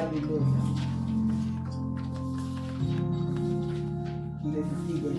Alléluia. Il est fidèle.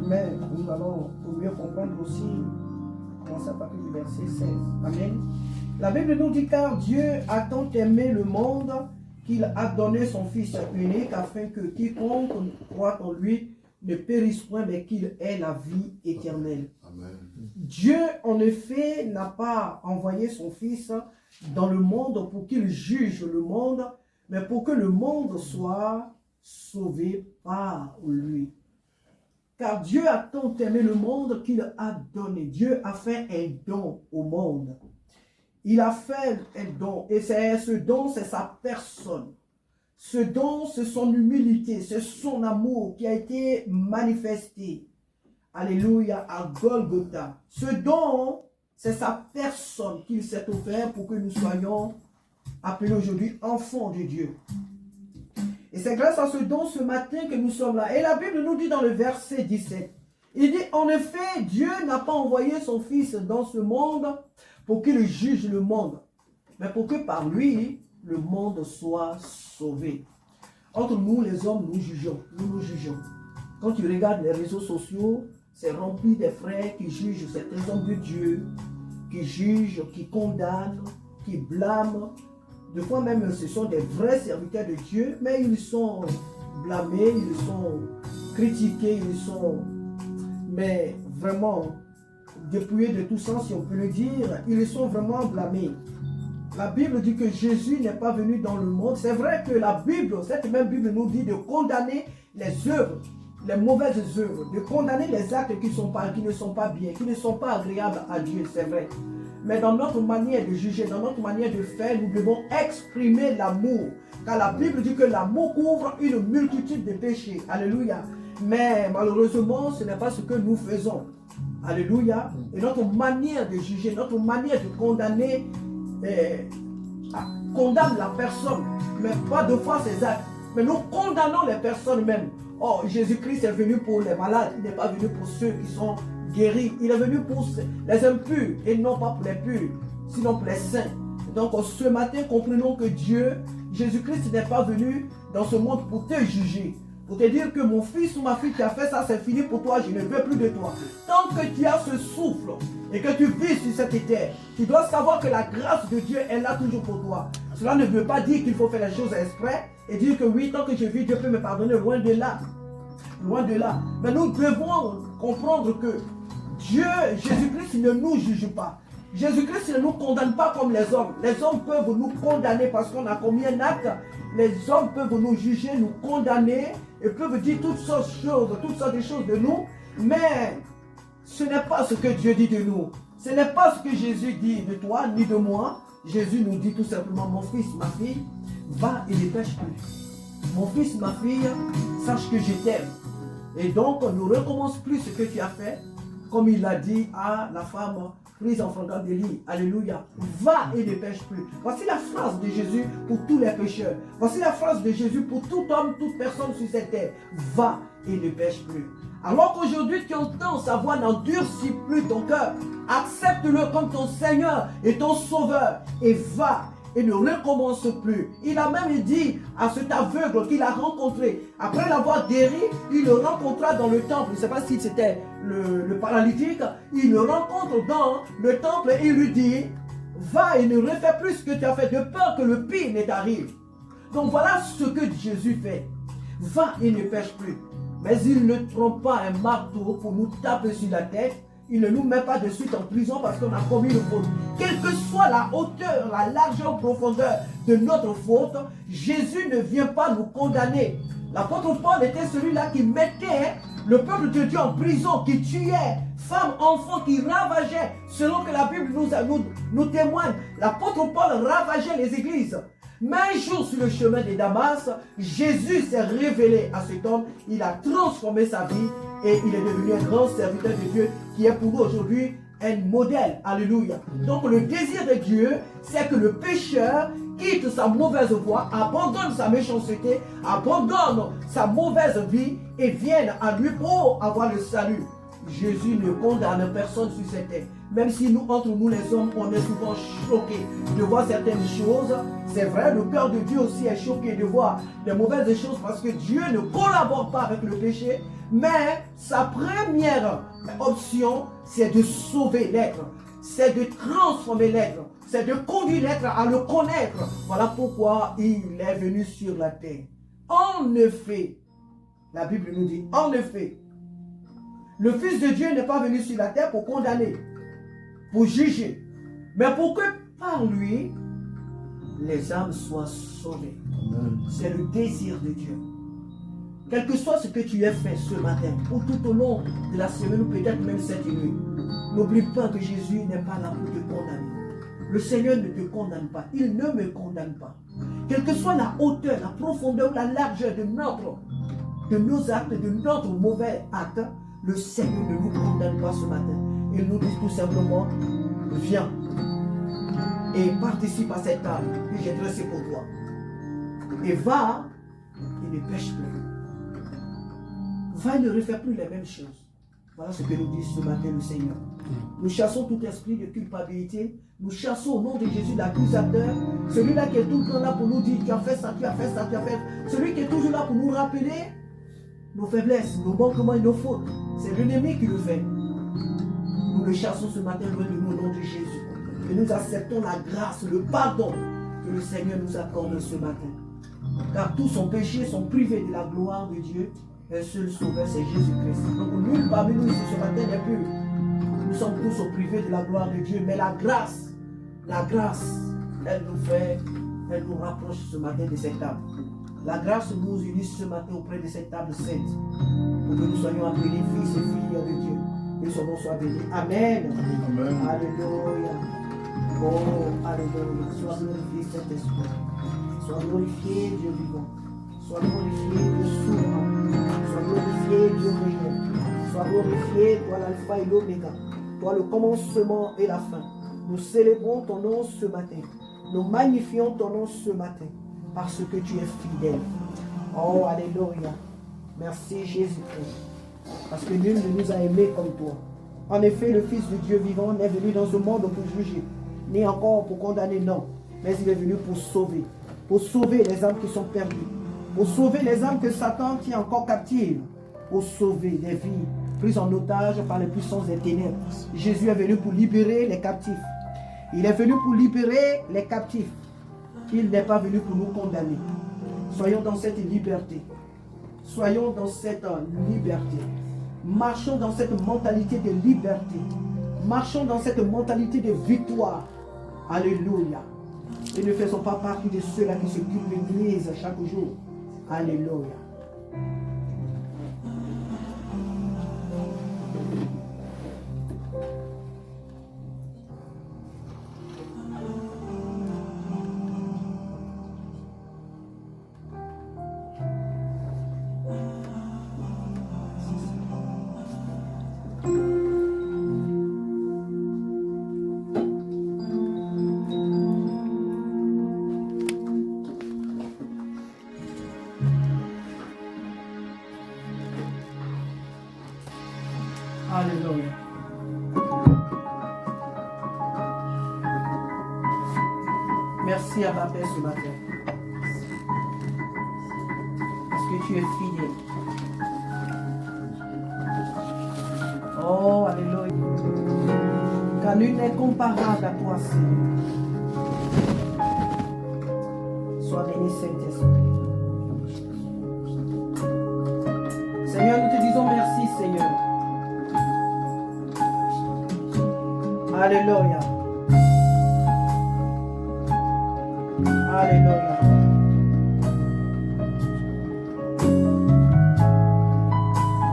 Mais nous allons pour mieux comprendre aussi commencer à partir du verset 16. Amen. La Bible nous dit car Dieu a tant aimé le monde qu'il a donné son Fils unique afin que quiconque croit en lui ne périsse point mais qu'il ait la vie éternelle. Amen. Dieu en effet n'a pas envoyé son Fils dans le monde pour qu'il juge le monde, mais pour que le monde soit sauvé par lui. Car Dieu a tant aimé le monde qu'il a donné. Dieu a fait un don au monde. Il a fait un don. Et ce don, c'est sa personne. Ce don, c'est son humilité, c'est son amour qui a été manifesté. Alléluia, à Golgotha. Ce don, c'est sa personne qu'il s'est offert pour que nous soyons appelés aujourd'hui enfants de Dieu. Et c'est grâce à ce don ce matin que nous sommes là. Et la Bible nous dit dans le verset 17, il dit, en effet, Dieu n'a pas envoyé son Fils dans ce monde pour qu'il juge le monde, mais pour que par lui, le monde soit sauvé. Entre nous, les hommes, nous nous jugeons. Quand tu regardes les réseaux sociaux, c'est rempli des frères qui jugent certains hommes de Dieu, qui jugent, qui condamnent, qui blâment. Des fois même, ce sont des vrais serviteurs de Dieu, mais ils sont blâmés, ils sont critiqués, ils sont, mais vraiment, dépouillés de tout sens, si on peut le dire, ils sont vraiment blâmés. La Bible dit que Jésus n'est pas venu dans le monde. C'est vrai que la Bible, cette même Bible nous dit de condamner les œuvres, les mauvaises œuvres, de condamner les actes qui ne sont pas bien, qui ne sont pas agréables à Dieu, c'est vrai. Mais dans notre manière de juger, dans notre manière de faire, nous devons exprimer l'amour. Car la Bible dit que l'amour couvre une multitude de péchés. Alléluia. Mais malheureusement, ce n'est pas ce que nous faisons. Alléluia. Et notre manière de juger, notre manière de condamner, condamne la personne, mais pas de fois ses actes. Mais nous condamnons les personnes même. Oh, Jésus-Christ est venu pour les malades, il n'est pas venu pour ceux qui sont guéris. Il est venu pour les impurs et non pas pour les purs, sinon pour les saints. Donc ce matin, comprenons que Dieu, Jésus-Christ n'est pas venu dans ce monde pour te juger, pour te dire que mon fils ou ma fille qui a fait ça, c'est fini pour toi, je ne veux plus de toi. Tant que tu as ce souffle et que tu vis sur cette terre, tu dois savoir que la grâce de Dieu est là toujours pour toi. Cela ne veut pas dire qu'il faut faire les choses exprès et dire que oui, tant que je vis, Dieu peut me pardonner, loin de là. Loin de là. Mais nous devons comprendre que Dieu, Jésus-Christ ne nous juge pas. Jésus-Christ ne nous condamne pas comme les hommes. Les hommes peuvent nous condamner parce qu'on a commis un acte. Les hommes peuvent nous juger, nous condamner et peuvent dire toutes sortes de choses de nous. Mais ce n'est pas ce que Dieu dit de nous. Ce n'est pas ce que Jésus dit de toi ni de moi. Jésus nous dit tout simplement, mon fils, ma fille, va et ne pêche plus. Mon fils, ma fille, sache que je t'aime. Et donc, ne recommence plus ce que tu as fait, comme il l'a dit à la femme prise en flagrant délit. Alléluia. Va et ne pêche plus. Voici la phrase de Jésus pour tous les pécheurs. Voici la phrase de Jésus pour tout homme, toute personne sur cette terre. Va et ne pêche plus. Alors qu'aujourd'hui tu entends sa voix, n'endurcis plus ton cœur. Accepte-le comme ton Seigneur et ton Sauveur. Et va et ne recommence plus. Il a même dit à cet aveugle qu'il a rencontré, après l'avoir guéri, il le rencontra dans le temple. Je ne sais pas si c'était le paralytique. Il le rencontre dans le temple et il lui dit, va et ne refais plus ce que tu as fait, de peur que le pire ne t'arrive. Donc voilà ce que Jésus fait. Va et ne pêche plus. Mais il ne trompe pas un marteau pour nous taper sur la tête. Il ne nous met pas de suite en prison parce qu'on a commis une faute. Quelle que soit la hauteur, la largeur, profondeur de notre faute, Jésus ne vient pas nous condamner. L'apôtre Paul était celui-là qui mettait le peuple de Dieu en prison, qui tuait femmes, enfants, qui ravageait. Selon que la Bible nous témoigne, l'apôtre Paul ravageait les églises. Mais un jour sur le chemin de Damas, Jésus s'est révélé à cet homme, il a transformé sa vie et il est devenu un grand serviteur de Dieu qui est pour nous aujourd'hui un modèle. Alléluia. Donc le désir de Dieu, c'est que le pécheur quitte sa mauvaise voie, abandonne sa méchanceté, abandonne sa mauvaise vie et vienne à lui pour avoir le salut. Jésus ne condamne personne sur cette terre. Même si nous, entre nous les hommes, on est souvent choqués de voir certaines choses. C'est vrai, le cœur de Dieu aussi est choqué de voir des mauvaises choses parce que Dieu ne collabore pas avec le péché. Mais sa première option, c'est de sauver l'être. C'est de transformer l'être. C'est de conduire l'être à le connaître. Voilà pourquoi il est venu sur la terre. En effet, la Bible nous dit, en effet, le Fils de Dieu n'est pas venu sur la terre pour condamner, pour juger, mais pour que par lui, les âmes soient sauvées. C'est le désir de Dieu. Quel que soit ce que tu aies fait ce matin, ou tout au long de la semaine, ou peut-être même cette nuit, n'oublie pas que Jésus n'est pas là pour te condamner. Le Seigneur ne te condamne pas. Il ne me condamne pas. Quelle que soit la hauteur, la profondeur, la largeur de nos actes, de notre mauvais acte, le Seigneur ne nous condamne pas ce matin. Il nous dit tout simplement, viens et participe à cette table que j'ai dressée pour toi. Et va et ne pêche plus. Va et ne refais plus les mêmes choses. Voilà ce que nous dit ce matin le Seigneur. Nous chassons tout esprit de culpabilité. Nous chassons au nom de Jésus l'accusateur. Celui-là qui est tout le temps là pour nous dire tu as fait ça, tu as fait ça, tu as fait. Celui qui est toujours là pour nous rappeler nos faiblesses, nos manquements et nos fautes. C'est l'ennemi qui le fait. Nous le chassons ce matin loin de nous au nom de Jésus. Et nous acceptons la grâce, le pardon que le Seigneur nous accorde ce matin. Car tous sont péchés, sont privés de la gloire de Dieu. Un seul sauveur, c'est Jésus-Christ. Donc nul parmi nous ici ce matin n'est pur. Nous sommes tous privés de la gloire de Dieu. Mais la grâce, elle nous rapproche ce matin de cette table. La grâce nous unit ce matin auprès de cette table sainte. Pour que nous soyons appelés fils et filles de Dieu. Que son nom soit béni. Amen. Amen. Alléluia. Oh, alléluia. Sois glorifié, Saint-Esprit. Sois glorifié, Dieu vivant. Sois glorifié, Dieu souverain. Sois glorifié, Dieu réel. Sois glorifié, toi l'alpha et l'oméga. Toi le commencement et la fin. Nous célébrons ton nom ce matin. Nous magnifions ton nom ce matin. Parce que tu es fidèle. Oh, alléluia. Merci Jésus-Christ. Parce que nul ne nous a aimés comme toi. En effet, le Fils de Dieu vivant n'est venu dans ce monde pour juger, ni encore pour condamner, non. Mais il est venu pour sauver. Pour sauver les âmes qui sont perdues. Pour sauver les âmes que Satan tient encore captives. Pour sauver des vies prises en otage par les puissances des ténèbres. Jésus est venu pour libérer les captifs. Il est venu pour libérer les captifs. Il n'est pas venu pour nous condamner. Soyons dans cette liberté. Soyons dans cette liberté. Marchons dans cette mentalité de liberté. Marchons dans cette mentalité de victoire. Alléluia. Et ne faisons pas partie de ceux-là qui se culpabilisent chaque jour. Alléluia. Alléluia. Merci à ma Père ce matin. Parce que tu es fidèle. Oh, alléluia. Car nul n'est comparable à toi, Seigneur. Sois béni, Saint-Esprit. Seigneur, nous te disons merci, Seigneur. Alléluia. Alléluia.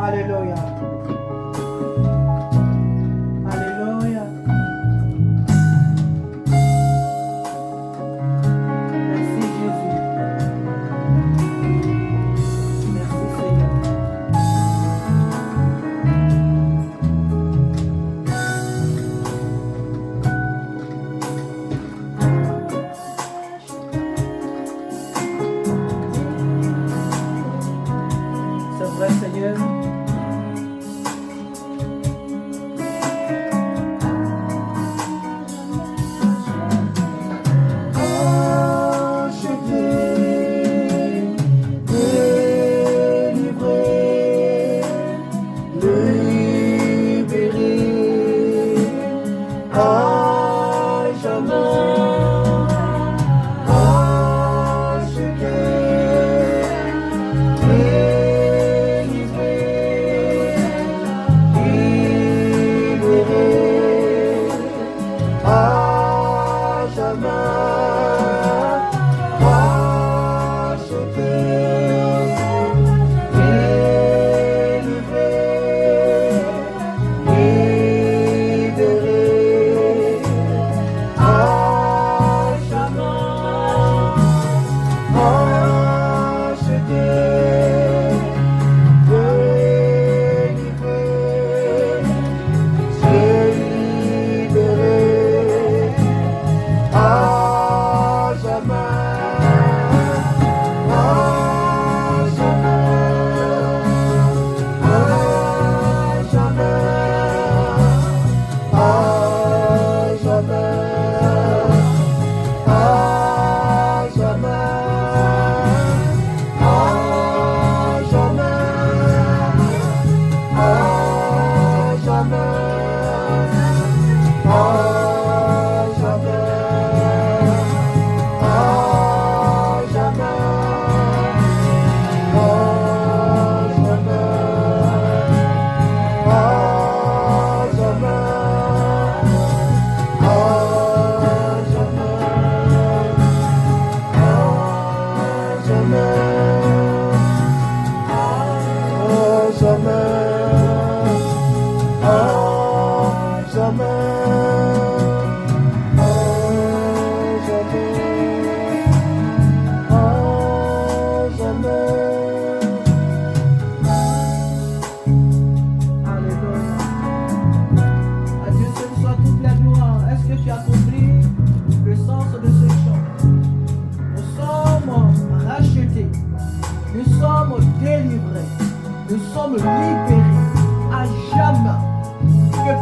Alléluia. Alléluia. Merci Jésus. Merci Seigneur.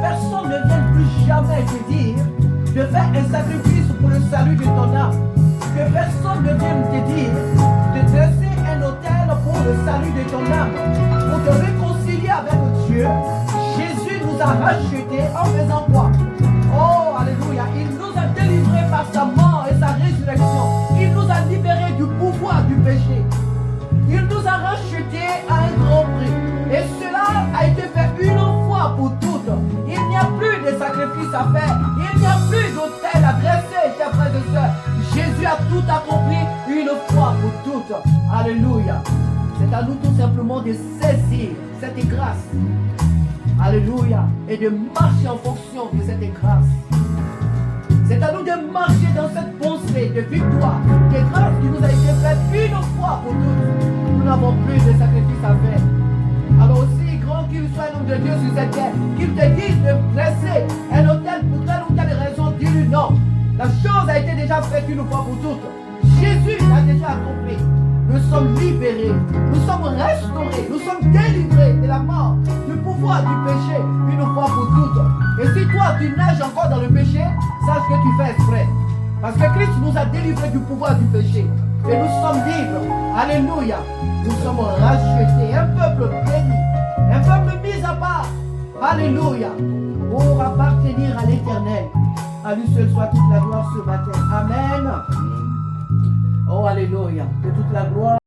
personne ne vienne plus jamais te dire de faire un sacrifice pour le salut de ton âme. Que personne ne vienne te dire de dresser un autel pour le salut de ton âme. Pour te réconcilier avec Dieu, Jésus nous a rachetés en faisant quoi? Oh, alléluia. Il nous a délivrés par sa mort et sa résurrection. Il nous a libérés du pouvoir du péché. Il nous a rachetés à un grand prix. Et cela a été fait une fois pour toutes. Il n'y a plus de sacrifice à faire. Il n'y a plus d'autel à dresser, chers frères et sœurs. Jésus a tout accompli une fois pour toutes. Alléluia. C'est à nous tout simplement de saisir cette grâce. Alléluia. Et de marcher en fonction de cette grâce. C'est à nous de marcher dans cette pensée de victoire, de grâce qui nous a été faite une fois pour toutes. Nous n'avons plus de sacrifice à faire. Alors aussi grand qu'il soit l'homme de Dieu sur cette terre, qu'il te dise de dresser un autel pour telle ou telle raison, dis-lui non. La chose a été déjà faite une fois pour toutes. Jésus l'a déjà accompli. Nous sommes libérés, nous sommes restaurés, nous sommes délivrés de la mort, du pouvoir du péché, une fois pour toutes. Et si toi tu nages encore dans le péché, sache que tu fais exprès. Parce que Christ nous a délivrés du pouvoir du péché. Et nous sommes libres. Alléluia. Nous sommes rachetés, un peuple béni, un peuple mis à part. Alléluia. Pour appartenir à l'Éternel. À lui seul soit toute la gloire ce matin. Amen. Oh, alléluia. Que toute la gloire.